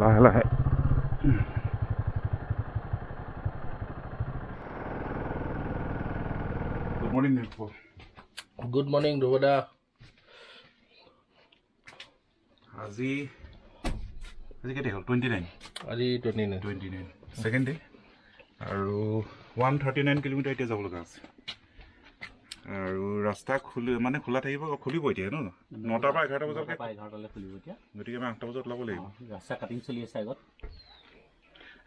লাহে লাহে good morning Nipal good morning ধ্ৰুৱদা আজি কেতিয়া হ'ল 29 আজি 29 সেকেন্ড ডে আৰু 139 কিলোমিটাৰ এতিয়া যাব লগা আছে আৰু ৰাস্তা খোলা থাকিব খুলিব এতিয়া ন 9টাৰ পৰা 11টা বজালৈকে 11টালৈ খুলিব এতিয়া গতিকে আমি 8টা বজাত ওলাব লাগিব ৰাস্তা কাটিং চলি আছে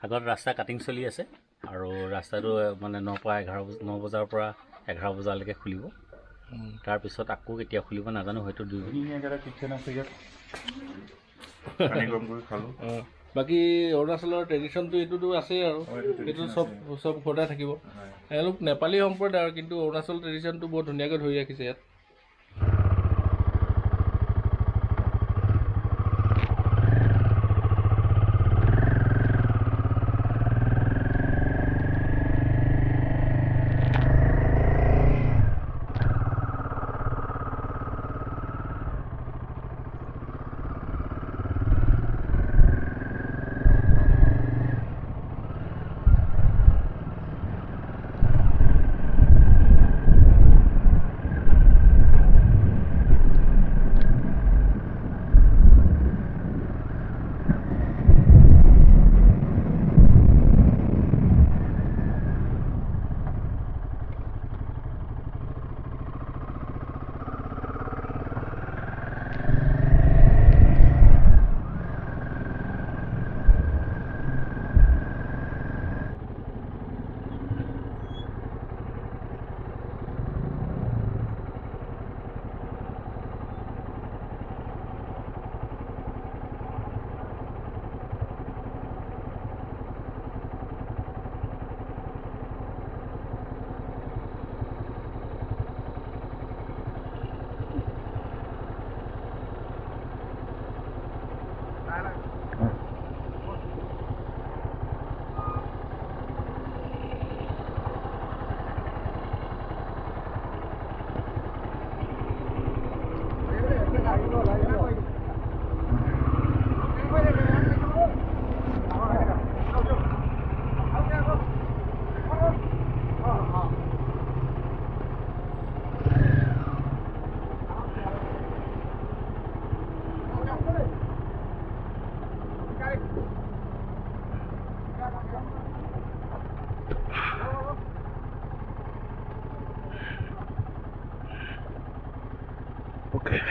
আগত ৰাস্তা কাটিং চলি আছে আৰু ৰাস্তাটো মানে 9 বজাৰ পৰা 11 বজালৈকে খুলিব তাৰপিছত আকৌ কেতিয়া খুলিব নাজানো হয়তো 2 দিন কিটচেন আছে ইয়াত পানী গৰম কৰি খালোঁ বাকী অৰুণাচলৰ ট্ৰেডিশ্যনটো এইটোতো আছেই আৰু এইটো চব ঘৰতে থাকিব এওঁলোক নেপালী সম্প্ৰদায় আৰু কিন্তু অৰুণাচল ট্ৰেডিশ্যনটো বৰ ধুনীয়াকৈ ধৰি ৰাখিছে ইয়াত Okay.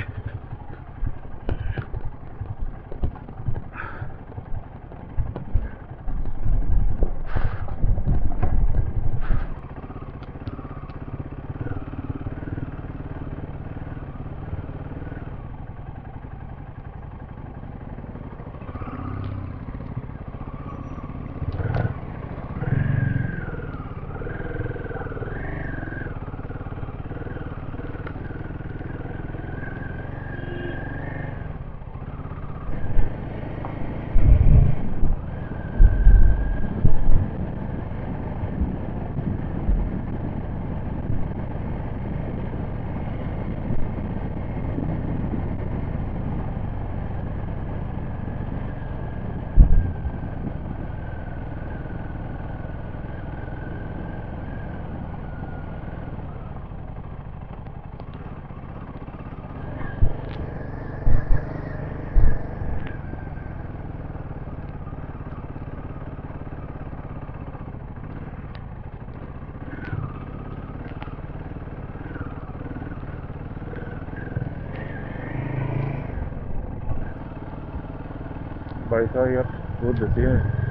বাৰিষা ইয়াত বহুত বেছি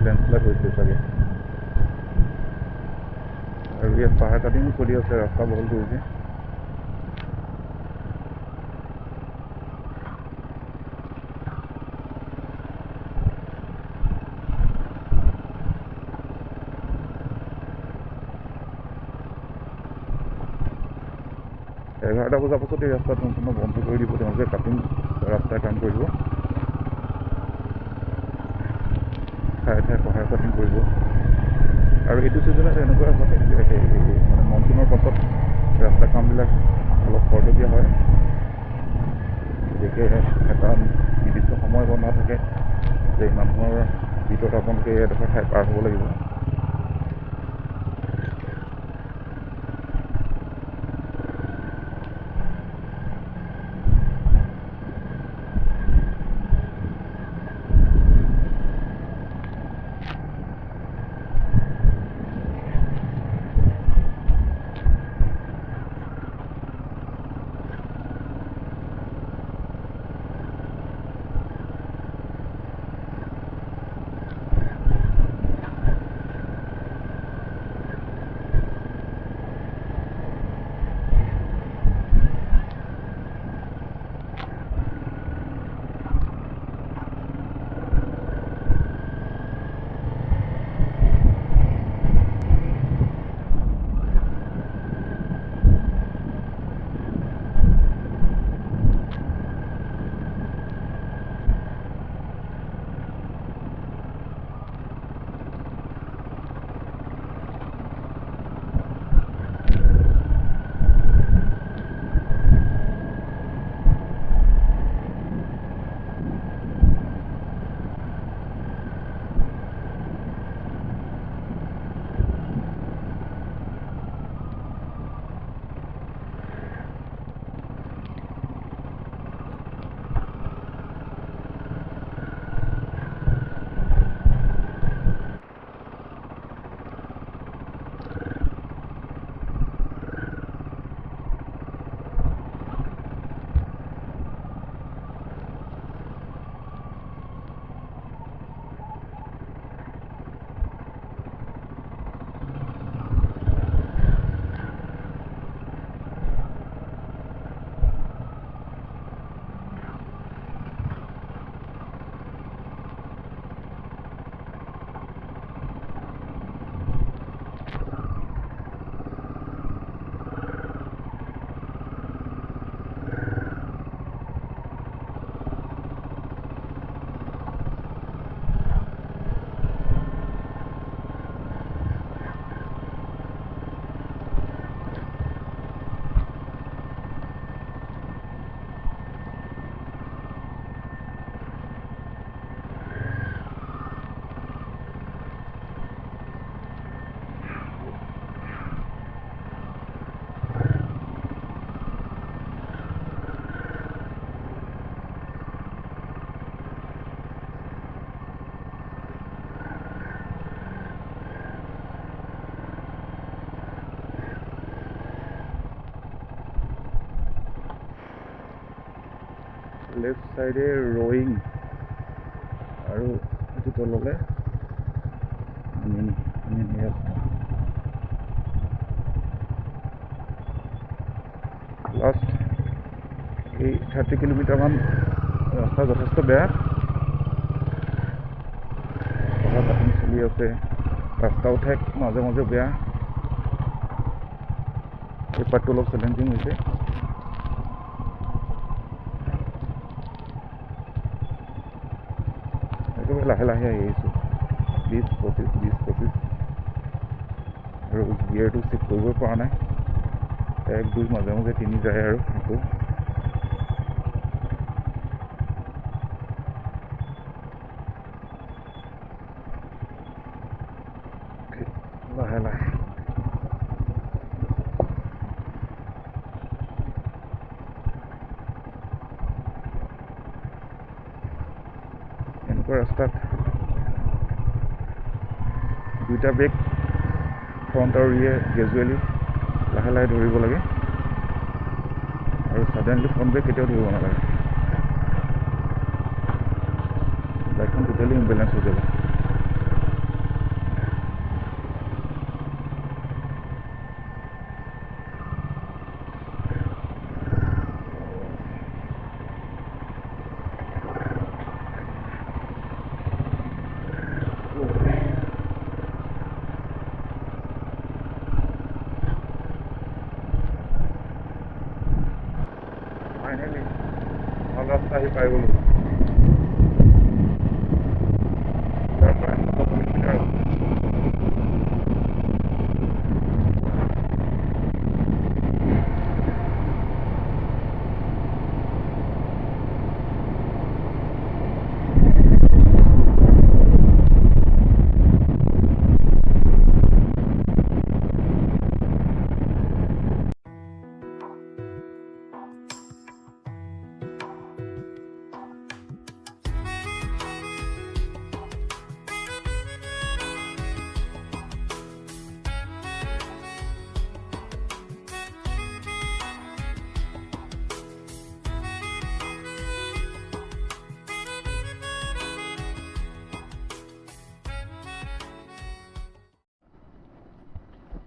লেণ্ডশ্লাইড হৈছিলে চাগে আৰু ইয়াত পাহাৰ কাটিঙো চলি আছে ৰাস্তা বহল কৰিছে এঘাৰটা বজাৰ পাছত এই ৰাস্তাটো সম্পূৰ্ণ বন্ধ কৰি দিব তেওঁলোকে কাটিং ৰাস্তাৰ কাম কৰিব ঠায়ে ঠায়ে পাহাৰ কাটিং কৰিব আৰু এইটো ছিজনত এনেকুৱা হয় মানে মনচুনৰ পাছত ৰাস্তা কামবিলাক অলপ খৰতকীয়া হয় গতিকে এটা নিৰ্দিষ্ট সময় বন্ধ থাকে যে মানুহৰ ভিতৰত আপোনালোকে এডোখৰ ঠাই পাৰ হ'ব লাগিব। লেফ্ট সাইডে ৰয়িং আৰু এইটো তললে লাষ্ট এই 30 কিলোমিটাৰমান ৰাস্তা যথেষ্ট বেয়া, কাটিং চলি আছে, ৰাস্তাও ঠেক, মাজে মাজে বেয়া। এই পাৰ্টটো অলপ চেলেঞ্জিং হৈছে। একেবাৰে লাহে লাহে আহি আহিছোঁ, 20-25 আৰু গিয়াৰটো চেক কৰিবই পৰা নাই। 1-2 মাজে মাজে 3 যায় আৰু আকৌ লাহে লাহে। এনেকুৱা ৰাস্তাত 2টা ব্ৰেক ফ্ৰণ্ট আৰু ৰিয়ে গ্ৰেজুৱেলি লাহে লাহে ধৰিব লাগে আৰু ছাডেনলি ফ্ৰণ্ট ব্ৰেক কেতিয়াও ধৰিব নালাগে। বাইকখন টোটেলি ইম্বেলেঞ্চ হৈ যাব। ফাইনেলি ভাল ৰাস্তা আহি পাই গ'লোঁ। প্ৰায় 100 কিলোমিটাৰ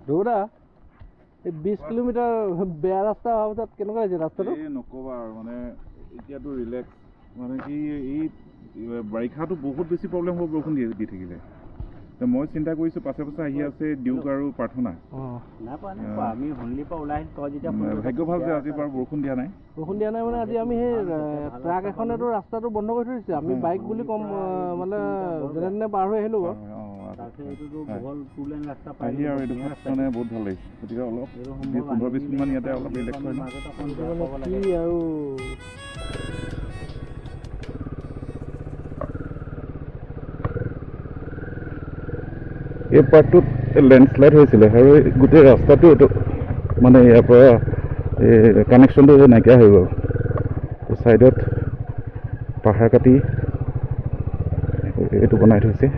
ৰৌদা এই 20 কিলোমিটাৰ বেয়া ৰাস্তা হোৱাৰ পিছত কেনেকুৱা হৈছে ৰাস্তাটো? এই নক'বা আৰু মানে এতিয়াতো ৰিলেক্স মানে কি এই বাৰিষাটো বহুত বেছি প্ৰব্লেম হ'ব বৰষুণ দি থাকিলে। মই চিন্তা কৰিছোঁ পাছে পাছে আহি আছে ডিউক আৰু প্ৰাৰ্থনা। ভাগ্য ভাল যে আজি বাৰু বৰষুণ দিয়া নাই। বৰষুণ দিয়া নাই মানে আজি আমি সেই ট্ৰাক এখনেতো ৰাস্তাটো বন্ধ কৰি থৈ দিছে। আমি বাইক বুলি কম মানে যেনে তেনে পাৰ হৈ আহিলোঁ বাৰু। আহি আৰু এইটো মানে বহুত ভাল লাগিছে। গতিকে অলপ 15-20 মিনিটমান ইয়াতে অলপ ৰিলেক্স হয় কি আৰু এই পাৰ্টটোত লেণ্ডশ্লাইড হৈছিলে আৰু গোটেই ৰাস্তাটো এইটো মানে ইয়াৰ পৰা এই কানেকশ্যনটো নাইকিয়া হৈ গ'ল। ছাইডত পাহাৰ কাটি এইটো বনাই থৈছে।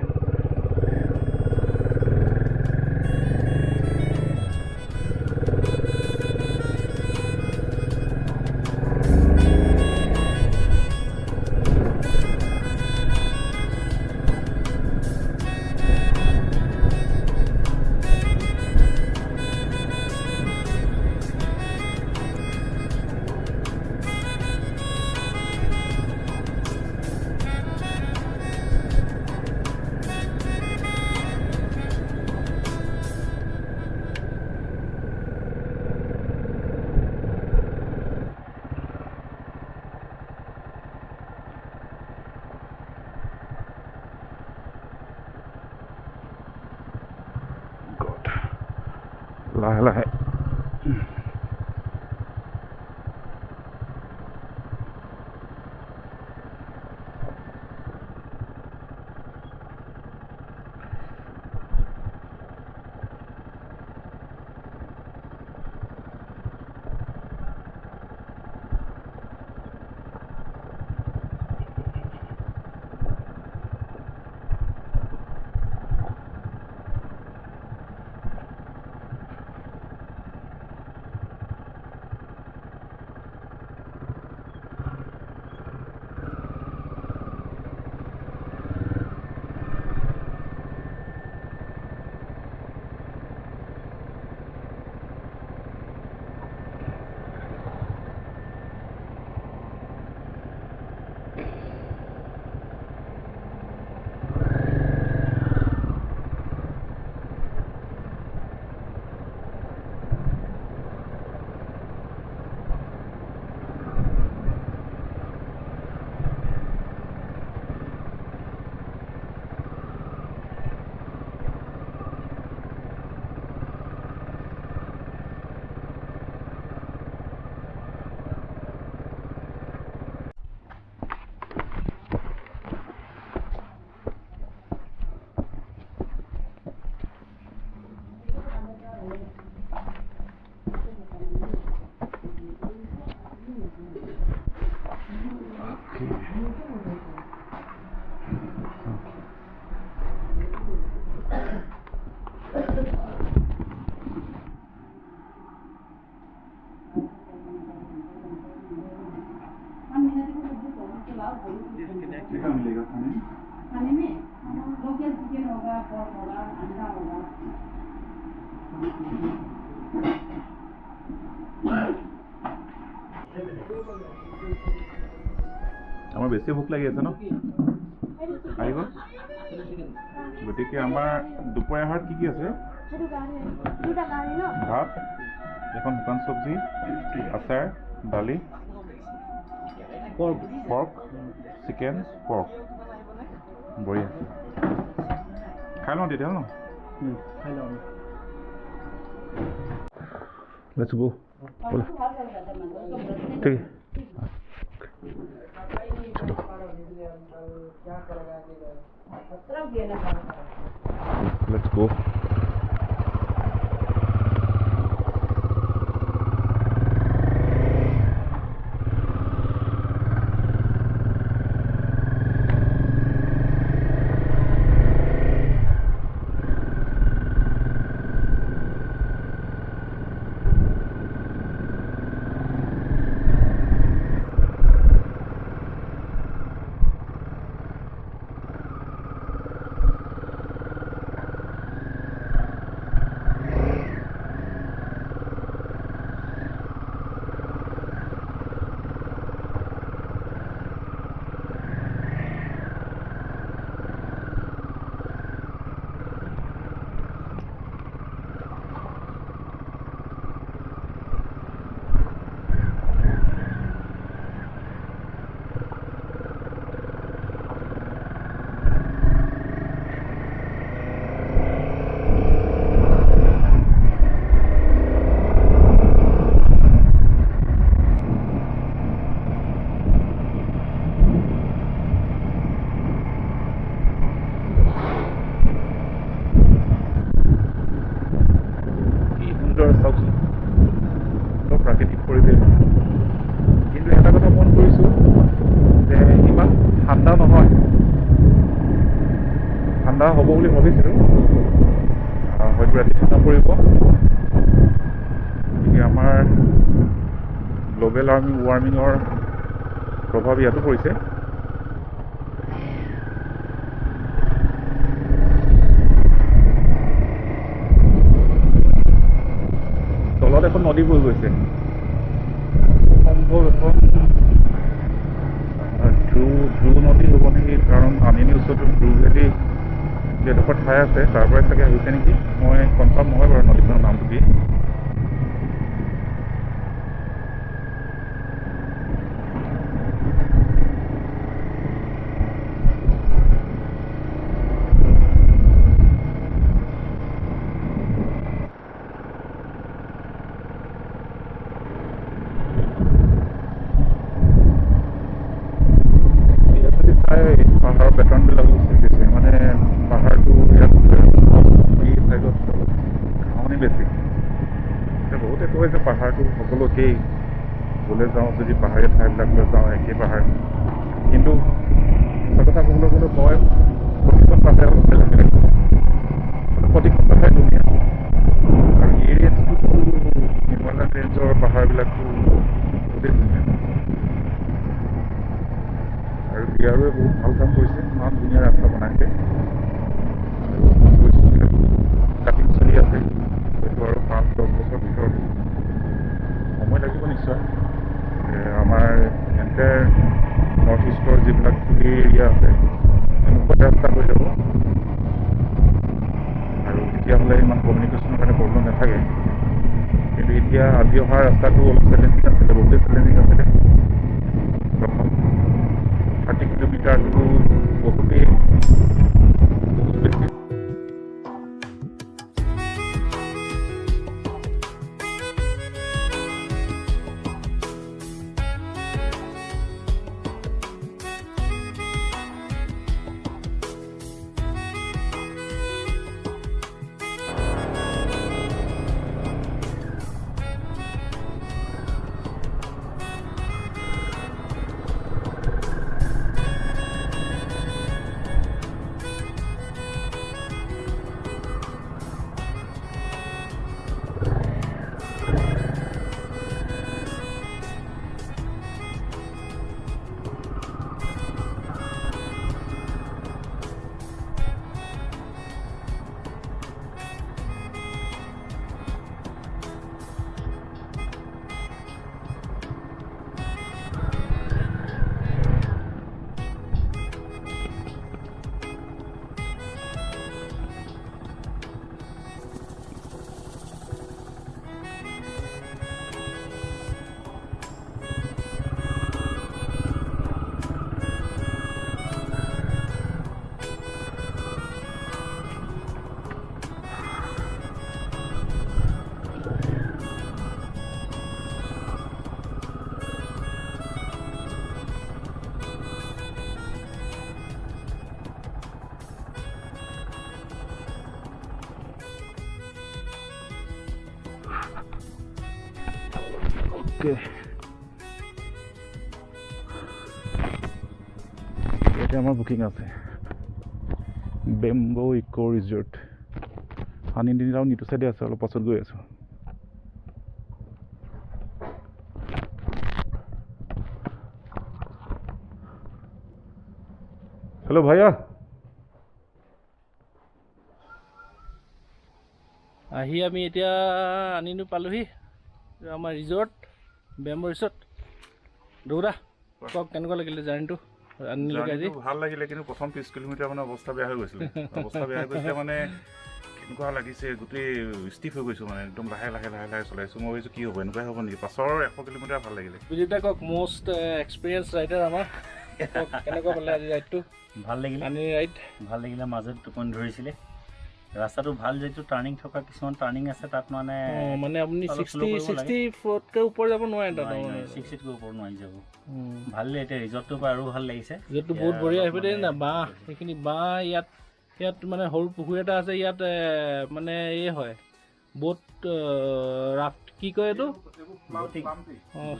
লাহে লাহে खाने में लोकल चिकन होगा, पोर्क होगा, अंडा होगा। আমাৰ বেছি ভোক লাগি আছে ন আহিব গতিকে আমাৰ দুপৰীয়া আহাৰত কি আছে ভাত এখন শুকান চব্জি আচাৰ দালি পৰ্ক চিকেন পৰ্ক বঢ়িয়া খাই লওঁ তেতিয়াহ'লে ন লেটছ গো ঠিক let's go প্ৰাকৃতিক পৰিৱেশ। কিন্তু এটা কথা মন কৰিছোঁ যে ইমান ঠাণ্ডা নহয়, ঠাণ্ডা হ'ব বুলি ভাবিছিলোঁ, হয়তো ৰাতি ঠাণ্ডা পৰিব। গতিকে আমাৰ গ্ল'বেল ৱাৰ্মিঙৰ প্ৰভাৱ ইয়াতো পৰিছে। তলত এখন নদী বৈ গৈছে, সম্ভৱ এখন ধ্ৰুৱ নদী হ'ব নেকি, কাৰণ আনিনীৰ ওচৰতো ধ্ৰুৱ ভেলী যিডোখৰ ঠাই আছে তাৰ পৰাই চাগে হৈছে নেকি, মই কনফাৰ্ম নহয় বাৰু নদীখনৰ নামটো কি। পাহাৰৰ পেটাৰ্ণবিলাকো চেঞ্জ হৈছে, মানে পাহাৰটো ইয়াত এই চাইডত ঘাঁহনি বেছি। বহুতে কয় যে পাহাৰটো সকলো একেই, গ'লে যাওঁ যদি পাহাৰীয়া ঠাইবিলাকলৈ যাওঁ একেই পাহাৰ, কিন্তু সঁচা কথা ক'বলৈ গ'লে মই প্ৰতিখন পাহাৰে অলপ বেলেগ বেলেগ, প্ৰতিখন পাহাৰে ধুনীয়া। আৰু এই ৰেঞ্জটোতো হিমালয়ান ৰেঞ্জৰ পাহাৰবিলাকতো বহুতেই ধুনীয়া। আৰু বিহাৰে বহুত ভাল কাম কৰিছে, ইমান ধুনীয়া ৰাস্তা বনাইছে। কাটিং চলি আছে, হয়তো আৰু 5-10 বছৰ ভিতৰত সময় লাগিব নিশ্চয়। আমাৰ এণ্টায়াৰ নৰ্থ ইষ্টৰ যিবিলাক খুলি এৰিয়া আছে এনেকুৱা ৰাস্তা হৈ যাব, আৰু তেতিয়াহ'লে ইমান কমিউনিকেশ্যনৰ কাৰণে প্ৰব্লেম নাথাকে। কিন্তু এতিয়া আজি অহা ৰাস্তাটো অলপ চেলেঞ্জিং আছিলে, বহুতেই চেলেঞ্জিং আছিলে। 30 কিলোমিটাৰটো বহুত বেছি। ইয়াতে আমাৰ বুকিং আছে, বেম্বো ইকো ৰিজৰ্ট। আনিনী আৰু নিতু চাইডে আছে, অলপ পাছত গৈ আছোঁ। हेलो भैया। আহি আমি এতিয়া আনিনো পালোহি আমাৰ ৰিজৰ্ট, বেম্বো ৰিজৰ্ট। দৌৰা কওক কেনেকুৱা লাগিলে জাৰ্ণিটো? ভাল লাগিলে, কিন্তু প্ৰথম 30 কিলোমিটাৰ মানে অৱস্থা বেয়া হৈ গৈছিলে। অৱস্থা বেয়া হৈ গৈছিলে মানে কেনেকুৱা লাগিছে, গোটেই ষ্টিফ হৈ গৈছোঁ, মানে একদম লাহে লাহে লাহে লাহে চলাইছোঁ। মই ভাবিছোঁ কি হ'ব, এনেকুৱাই হ'ব নেকি? পাছৰ 100 কিলোমিটাৰ ভাল লাগিলে। বিজিতা কওক, মষ্ট এক্সপিৰিয়েঞ্চ ৰাইডাৰ আমাৰ, কেনেকুৱা পালে আজি ৰাইডটো? ভাল লাগিলে, আনি ৰাইড ভাল লাগিলে। মাজত টোপনি ধৰিছিলে, ৰাস্তাটো ভাল, যিটো টাৰ্ণিং থকা কিছুমান টাৰ্ণিং আছে তাত মানে আপুনি 60 ফুটকৈ ওপৰ যাব নোৱাৰে তাত, 60তকৈ ওপৰ নোৱাৰি যাব। ভাল লাগিলে, এতিয়া ৰিজৰ্টটোৰ পৰা আৰু ভাল লাগিছে। ৰিজৰ্টটো বহুত বঢ়িয়া। আহিব দেই না, বাঁহ, সেইখিনি বাঁহ, ইয়াত মানে সৰু পুখুৰী এটা আছে, ইয়াত মানে এই হয় বহুত ৰাফ্ট, কি কয় এইটো, অঁ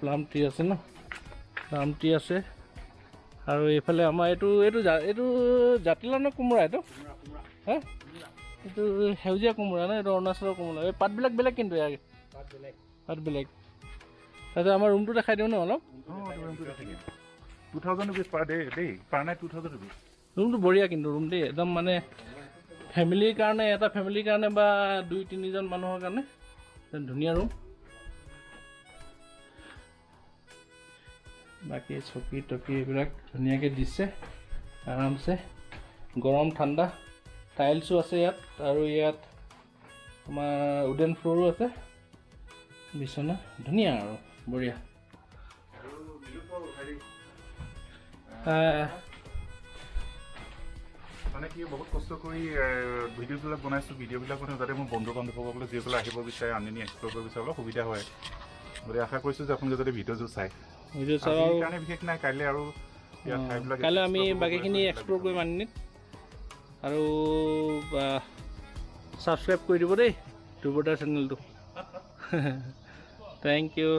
প্লাম ট্ৰি আছে ন, প্লাম ট্ৰি আছে। আৰু এইফালে আমাৰ এইটো জাতিলাও নে কোমোৰা এইটো? হে এইটো সেউজীয়া কোমোৰা ন, এইটো অৰুণাচলৰ কোমোৰা। এই পাতবিলাক বেলেগ কিন্তু ইয়াৰ পাত বেলেগ। তাৰপিছত আমাৰ ৰুমটো দেখাই দিওঁ ন অলপ। 2000 rupees per day, per night 2000 rupees. ৰুমটো বঢ়িয়া কিন্তু ৰুম দেই, একদম মানে ফেমিলিৰ কাৰণে, এটা ফেমিলিৰ কাৰণে বা 2-3জন মানুহৰ কাৰণে ধুনীয়া ৰুম। বাকী চকী টকী এইবিলাক ধুনীয়াকৈ দিছে আৰামছে, গৰম ঠাণ্ডা। টাইলছো আছে ইয়াত, আৰু ইয়াত আমাৰ উডেন ফ্ল'ৰো আছে, বিচনা ধুনীয়া আৰু বঢ়িয়া। মানে কি বহুত কষ্ট কৰি ভিডিঅ'বিলাক বনাইছোঁ, ভিডিঅ'বিলাক মানে যাতে মোৰ বন্ধু বান্ধৱসকলে যিসকলে আহিব বিচাৰে আনি এক্সপ্ল'ৰ কৰিব বিচাৰে অলপ সুবিধা হয়। গতিকে আশা কৰিছোঁ যে আপোনালোকে যদি ভিডিঅ'যোৰ চাই কাৰণে বিশেষ নাই, কাইলৈ আৰু কাইলৈ আমি বাকীখিনি এক্সপ্ল'ৰ কৰিম আনিনিত। আৰু ছাবস্ক্ৰাইব কৰি দিব দেই ধ্ৰুৱদাৰ চেনেলটো। Thank U.